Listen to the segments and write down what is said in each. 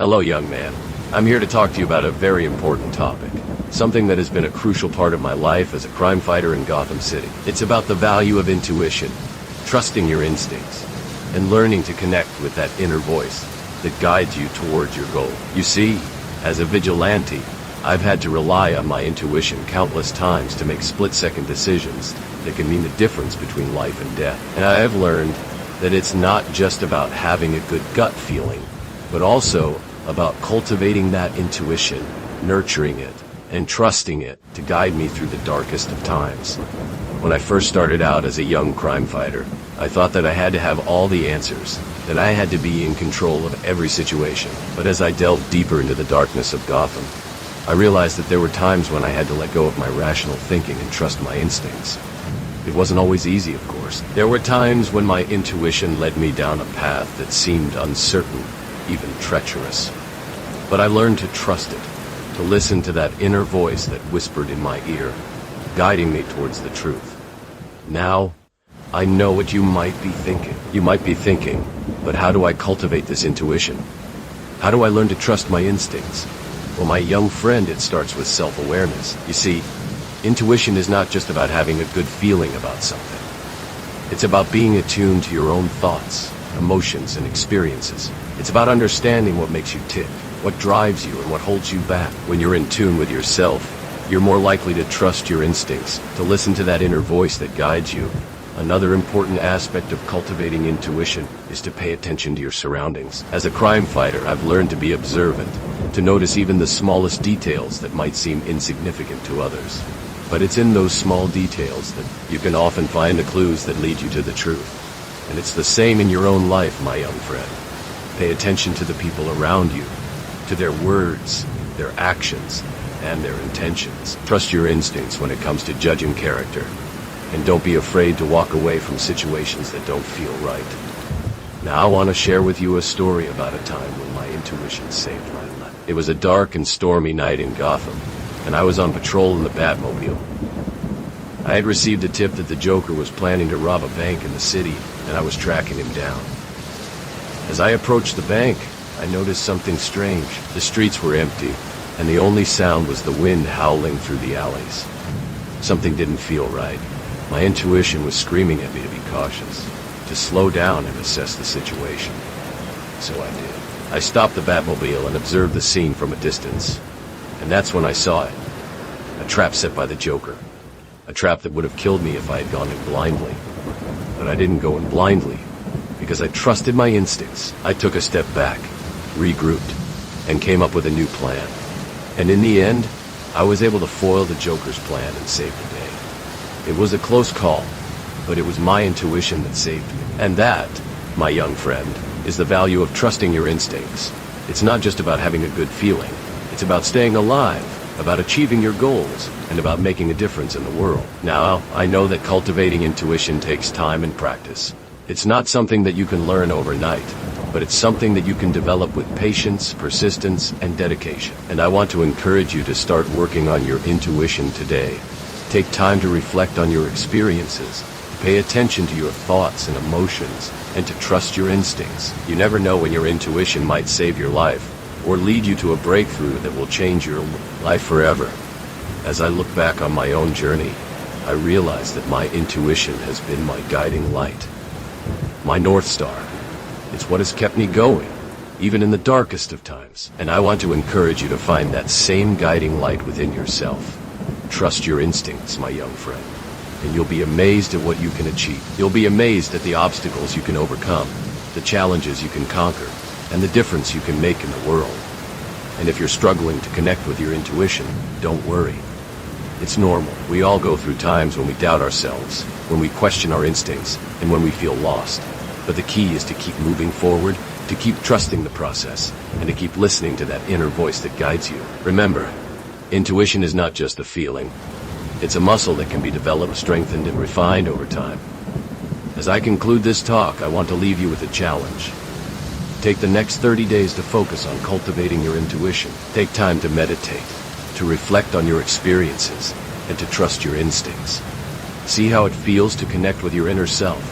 Hello, young man. I'm here to talk to you about a very important topic. Something that has been a crucial part of my life as a crime fighter in Gotham City. It's about the value of intuition, trusting your instincts, and learning to connect with that inner voice that guides you towards your goal. You see, as a vigilante, I've had to rely on my intuition countless times to make split-second decisions that can mean the difference between life and death. And I have learned that it's not just about having a good gut feeling, but also about cultivating that intuition, nurturing it, and trusting it to guide me through the darkest of times. When I first started out as a young crime fighter, I thought that I had to have all the answers, that I had to be in control of every situation. But as I delved deeper into the darkness of Gotham, I realized that there were times when I had to let go of my rational thinking and trust my instincts. It wasn't always easy, of course. There were times when my intuition led me down a path that seemed uncertain, even treacherous. But I learned to trust it, to listen to that inner voice that whispered in my ear, guiding me towards the truth. Now, I know what you might be thinking. You might be thinking, but how do I cultivate this intuition? How do I learn to trust my instincts? Well, my young friend, it starts with self-awareness. You see, intuition is not just about having a good feeling about something. It's about being attuned to your own thoughts, emotions, and experiences. It's about understanding what makes you tick, what drives you, and what holds you back. When you're in tune with yourself, you're more likely to trust your instincts, to listen to that inner voice that guides you. Another important aspect of cultivating intuition is to pay attention to your surroundings. As a crime fighter, I've learned to be observant, to notice even the smallest details that might seem insignificant to others. But it's in those small details that you can often find the clues that lead you to the truth. And it's the same in your own life, my young friend. Pay attention to the people around you, to their words, their actions, and their intentions. Trust your instincts when it comes to judging character. And don't be afraid to walk away from situations that don't feel right. Now I want to share with you a story about a time when my intuition saved my life. It was a dark and stormy night in Gotham, and I was on patrol in the Batmobile. I had received a tip that the Joker was planning to rob a bank in the city, and I was tracking him down. As I approached the bank, I noticed something strange. The streets were empty, and the only sound was the wind howling through the alleys. Something didn't feel right. My intuition was screaming at me to be cautious, to slow down and assess the situation. So I did. I stopped the Batmobile and observed the scene from a distance. And that's when I saw it. A trap set by the Joker. A trap that would have killed me if I had gone in blindly. But I didn't go in blindly, because I trusted my instincts. I took a step back, regrouped, and came up with a new plan. And in the end, I was able to foil the Joker's plan and save the day. It was a close call, but it was my intuition that saved me. And that, my young friend, is the value of trusting your instincts. It's not just about having a good feeling. It's about staying alive, about achieving your goals, and about making a difference in the world. Now, I know that cultivating intuition takes time and practice. It's not something that you can learn overnight, but it's something that you can develop with patience, persistence, and dedication. And I want to encourage you to start working on your intuition today. Take time to reflect on your experiences, pay attention to your thoughts and emotions, and to trust your instincts. You never know when your intuition might save your life, or lead you to a breakthrough that will change your life forever. As I look back on my own journey, I realize that my intuition has been my guiding light, my North Star. It's what has kept me going, even in the darkest of times. And I want to encourage you to find that same guiding light within yourself. Trust your instincts, my young friend, and you'll be amazed at what you can achieve. You'll be amazed at the obstacles you can overcome, the challenges you can conquer, and the difference you can make in the world. And if you're struggling to connect with your intuition, don't worry. It's normal. We all go through times when we doubt ourselves, when we question our instincts, and when we feel lost. But the key is to keep moving forward, to keep trusting the process, and to keep listening to that inner voice that guides you. Remember, intuition is not just a feeling. It's a muscle that can be developed, strengthened, and refined over time. As I conclude this talk, I want to leave you with a challenge. Take the next 30 days to focus on cultivating your intuition. Take time to meditate, to reflect on your experiences, and to trust your instincts. See how it feels to connect with your inner self,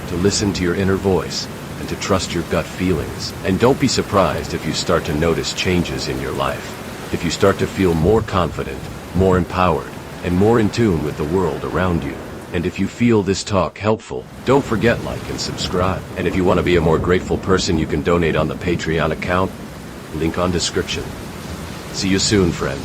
to listen to your inner voice, and to trust your gut feelings. And don't be surprised if you start to notice changes in your life. If you start to feel more confident, more empowered, and more in tune with the world around you. And if you feel this talk helpful, don't forget like and subscribe. And if you want to be a more grateful person, you can donate on the Patreon account. Link on description. See you soon, friend.